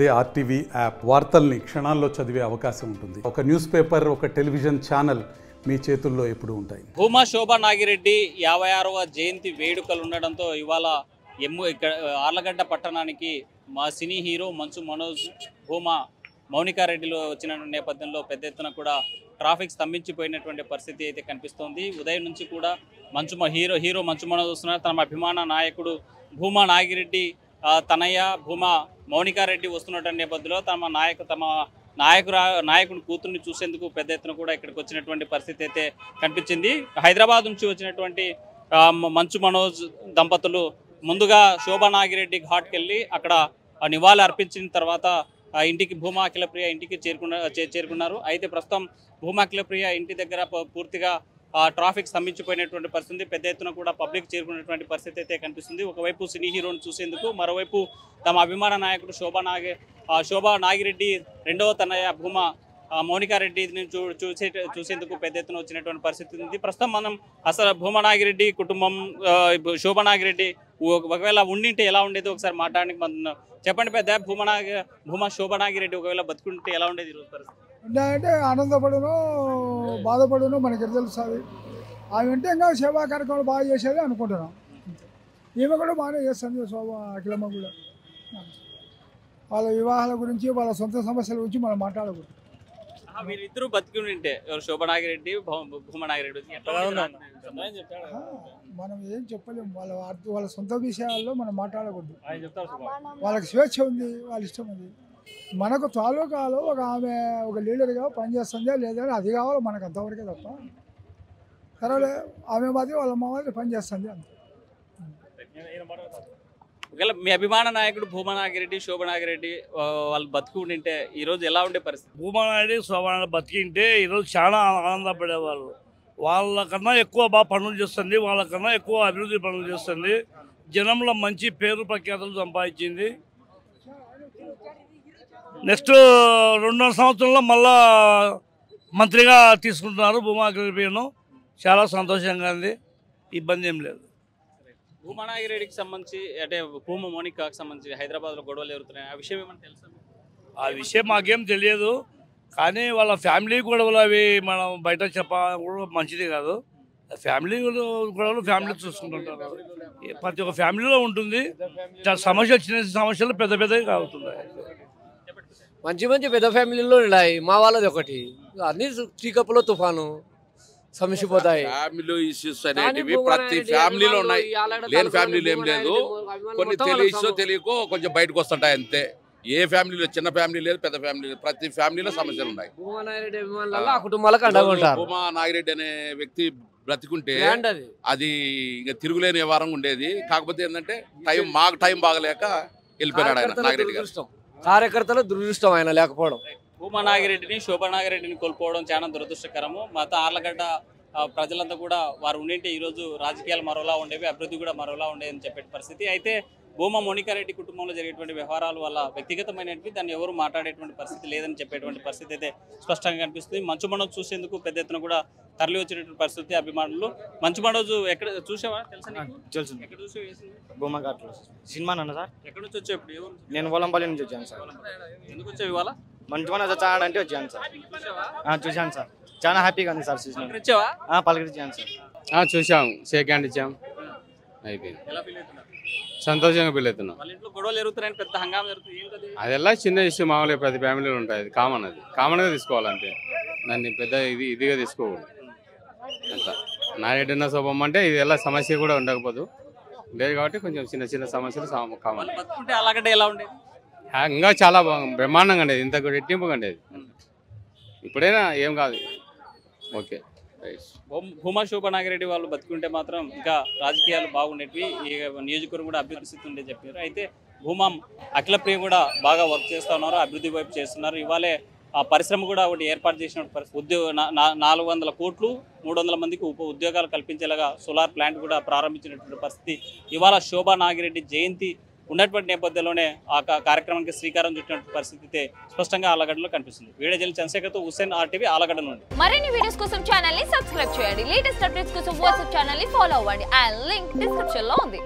అదే RTV app వార్తల్ని క్షణాల్లో చదివే అవకాశం ఉంటుంది. ఒక న్యూస్ పేపర్, ఒక టెలివిజన్ ఛానల్ మీ చేతుల్లో ఎప్పుడూ ఉంటాయి. భూమా శోభా నాగిరెడ్డి 56వ జయంతి వేడుకలు ఉండడంతో ఇవాళ ఇక్కడ ఆర్లగడ్డ పట్టణానికి మా సినీ హీరో మంచు మనోజ్, భూమా మౌనికారెడ్డిలో వచ్చిన నేపథ్యంలో పెద్ద ఎత్తున కూడా ట్రాఫిక్ స్తంభించిపోయినటువంటి పరిస్థితి అయితే కనిపిస్తోంది. ఉదయం నుంచి కూడా హీరో మంచు మనోజ్ వస్తున్నారు. తమ అభిమాన నాయకుడు భూమా నాగిరెడ్డి తనయ్య భూమా మౌనికారెడ్డి వస్తున్నటువంటి నేపథ్యంలో తమ నాయకుని కూతుర్ని చూసేందుకు పెద్ద ఎత్తున కూడా ఇక్కడికి వచ్చినటువంటి పరిస్థితి అయితే కనిపించింది. హైదరాబాద్ నుంచి వచ్చినటువంటి మంచు మనోజ్ దంపతులు ముందుగా శోభా నాగిరెడ్డి ఘాట్కి వెళ్ళి అక్కడ నివాళులు అర్పించిన తర్వాత ఇంటికి భూమా అఖిలప్రియ ఇంటికి చేరుకున్నారు. అయితే ప్రస్తుతం భూమా అఖిలప్రియ ఇంటి దగ్గర పూర్తిగా ట్రాఫిక్ స్తంభించిపోయినటువంటి పరిస్థితి, పెద్ద ఎత్తున కూడా పబ్లిక్ చేరుకున్నటువంటి పరిస్థితి అయితే కనిపిస్తుంది. ఒకవైపు సినీ హీరోని చూసేందుకు, మరోవైపు తమ అభిమాన నాయకుడు శోభా నాగిరెడ్డి రెండవ తనయ్య భూమా మౌనికారెడ్డిని చూసేందుకు పెద్ద ఎత్తున వచ్చినటువంటి పరిస్థితి ఉంది. ప్రస్తుతం మనం అసలు భూమా నాగిరెడ్డి కుటుంబం, శోభా నాగిరెడ్డి ఒకవేళ ఉండింటే ఎలా ఉండేది ఒకసారి మాట్లాడడానికి మనం చెప్పండి. పెద్ద భూమా శోభా నాగిరెడ్డి ఒకవేళ బతుకుంటే ఎలా ఉండేది ఈరోజు పరిస్థితి? అంటే ఆనందపడును, బాధపడును, మనకి తెలుస్తుంది. ఆమె అంటే ఇంకా సేవా కార్యక్రమాలు బాగా చేసేది అనుకుంటున్నాం. ఈమె కూడా బాగానే చేస్తుంది, శోభా అఖిలమ్మ కూడా. వాళ్ళ వివాహాల గురించి, వాళ్ళ సొంత సమస్యల గురించి మనం మాట్లాడకూడదు. మీరిద్దరూ బతికి ఉంటే శోభా నాగిరెడ్డి భూమా నాగిరెడ్డి మనం ఏం చెప్పలేము. వాళ్ళ సొంత విషయాల్లో మనం మాట్లాడకూడదు. వాళ్ళకి స్వేచ్ఛ ఉంది, వాళ్ళ ఇష్టం ఉంది. మనకు తాలూకాలో ఆమె ఒక లీడర్గా పనిచేస్తుందా లేదా అది కావాలి మనకు, అంతవరకే తప్ప. సరే ఆమె మాది వాళ్ళ మాది పనిచేస్తుంది అంతే. ఒకవేళ మీ అభిమాన నాయకుడు భూమా నాగిరెడ్డి, శోభా నాగిరెడ్డి వాళ్ళు బతికి ఉంటే ఈరోజు ఎలా ఉండే పరిస్థితి? భూమా నాయుడు, శోభా బతికింటే ఈరోజు చాలా ఆనందపడేవాళ్ళు. వాళ్ళకన్నా ఎక్కువ బాగా పనులు చేస్తుంది, వాళ్ళకన్నా ఎక్కువ అభివృద్ధి పనులు చేస్తుంది. జనంలో మంచి పేరు ప్రఖ్యాతులు సంపాదించింది. నెక్స్ట్ 2.5 సంవత్సరంలో మళ్ళా మంత్రిగా తీసుకుంటున్నారు భూమా నాగిరెడ్డిను. చాలా సంతోషంగా ఉంది, ఇబ్బంది ఏం లేదు. భూమా నాగిరెడ్డికి సంబంధించి అంటే భూమా మౌనికాకి సంబంధించి హైదరాబాద్లో గొడవలు జరుగుతున్నాయి, ఆ విషయం ఏమన్నా తెలుసా? ఆ విషయం మాకేం తెలియదు, కానీ వాళ్ళ ఫ్యామిలీ గొడవలు అవి మనం బయట కూడా మంచిది కాదు. ఫ్యామిలీ గొడవలు ఫ్యామిలీ చూసుకుంటుంటారు, ప్రతి ఒక్క ఫ్యామిలీలో ఉంటుంది. సమస్యలు చిన్న సమస్యలు పెద్ద పెద్దవి కావుతున్నాయి. మంచి పెద్ద ఫ్యామిలీలో ఉన్నాయి. మా వాళ్ళది ఒకటి, అన్ని టీకప్పులో తుఫాను సమస్యపోతాయి. ఫ్యామిలీ ఇష్యూస్ అనేటివి ప్రతి ఫ్యామిలీలో ఉన్నాయి, లేని ఫ్యామిలీలు ఏం లేదు. కొన్ని తెలియకో కొంచెం బయటకు వస్తుంటాయి అంతే. ఏ ఫ్యామిలీలో చిన్న ఫ్యామిలీ లేదు, పెద్ద ఫ్యామిలీ లేదు, ప్రతి ఫ్యామిలీలో సమస్యలు ఉన్నాయి. భూమా నాగిరెడ్డి అనే వ్యక్తి బ్రతికుంటే అది ఇంకా తిరుగులేని వ్యవహారం ఉండేది. కాకపోతే ఏంటంటే మాకు టైం బాగలేక వెళ్ళిపోయినాడు ఆయన నాగిరెడ్డి గారు. కార్యకర్తలు దురదృష్టం ఆయన లేకపోవడం. భూమా నాగిరెడ్డిని, శోభా నాగిరెడ్డిని కోల్పోవడం చాలా దురదృష్టకరము. మాత ఆర్లగడ్డ ప్రజలంతా కూడా వారు ఉండింటే ఈరోజు రాజకీయాలు మరోలా ఉండేవి, అభివృద్ధి కూడా మరోలా ఉండేది అని చెప్పే పరిస్థితి. అయితే భూమా మౌనికారెడ్డి కుటుంబంలో జరిగేటువంటి వ్యవహారాల వల్ల వ్యక్తిగతమైనవి దాన్ని ఎవరు మాట్లాడేటువంటి పరిస్థితి లేదని చెప్పేటువంటి పరిస్థితి అయితే స్పష్టంగా కనిపిస్తుంది. మంచు మనోజ్ చూసేందుకు పెద్ద ఎత్తున కూడా తరలి వచ్చినటువంటి పరిస్థితి అభిమానులు. మంచు మనోజ్ ఎక్కడ చూసావా? తెలుసు. ఎక్కడ చూసి భూమా ఘాట్లో సినిమా అన్న సార్. ఎక్కడ నుంచి వచ్చావు ఇప్పుడు? నేను వలంపల్లి నుంచి వచ్చాను సార్. ఎందుకు వచ్చావు ఇవాళ? మంచు మనోజ్ వచ్చాడంటే వచ్చాను సార్. చూశాను సార్, చాలా హ్యాపీగా ఉంది సార్. పలకరించావా? పలకరించాను సార్. చూసాం, షేక్ హ్యాండ్ ఇచ్చాం, అయిపోయింది. ఎలా ఫీల్ అవుతున్నా? సంతోషంగా ఫీల్ అవుతున్నాం. వాళ్ళ ఇంట్లో గొడవలు జరుగుతున్నాయని పెద్ద హంగామా జరుగుతుంది. అదెలా చిన్న ఇష్యూ, మామూలుగా ప్రతి ఫ్యామిలీలో ఉంటాయి, అది కామన్. అది కామన్గా తీసుకోవాలంటే దాన్ని పెద్ద ఇదిగా తీసుకోకూడదు. అంతా నాయుడు ఉన్న శోభం అంటే ఇది ఎలా సమస్య కూడా ఉండకపోదు లేదు కాబట్టి కొంచెం చిన్న సమస్యలు కామన్. అలాగంటే ఎలా ఉండేది? ఇంకా చాలా బ్రహ్మాండంగా ఉండేది, ఇంత రెట్టింపుగా ఉండేది. ఇప్పుడైనా ఏం కాదు, ఓకే. భూమా శోభా నాగిరెడ్డి వాళ్ళు బతుకుంటే మాత్రం ఇంకా రాజకీయాలు బాగుండేవి, ఈ నియోజకవర్గం కూడా అభివృద్ధి స్థితి ఉండే చెప్పారు. అయితే భూమా అఖిలప్రియ కూడా బాగా వర్క్ చేస్తూ ఉన్నారు, అభివృద్ధి వైపు చేస్తున్నారు. ఇవాళే ఆ పరిశ్రమ కూడా ఒకటి ఏర్పాటు చేసినటువంటి 400 కోట్లు 300 మందికి ఉద్యోగాలు కల్పించేలాగా సోలార్ ప్లాంట్ కూడా ప్రారంభించినటువంటి పరిస్థితి. ఇవాళ శోభా నాగిరెడ్డి జయంతి ఉన్నటువంటి నేపథ్యంలోనే ఆ కార్యక్రమానికి శ్రీకారం చుట్టినటువంటి పరిస్థితి స్పష్టంగా ఆలగడ్డలో కనిపిస్తుంది. వీడియో జల్లి చంద్రశేఖర్తో హుస్సేన్, RTV, ఆలగడ్డ నుండి. మరిన్ని వీడియోస్ కోసం ఛానల్ ని సబ్స్క్రైబ్ చేయండి. లేటెస్ట్ అప్డేట్స్ కోసం వాట్సాప్ ఛానల్ ని ఫాలో అవ్వండి. ఆ లింక్ డిస్క్రిప్షన్ లో ఉంది.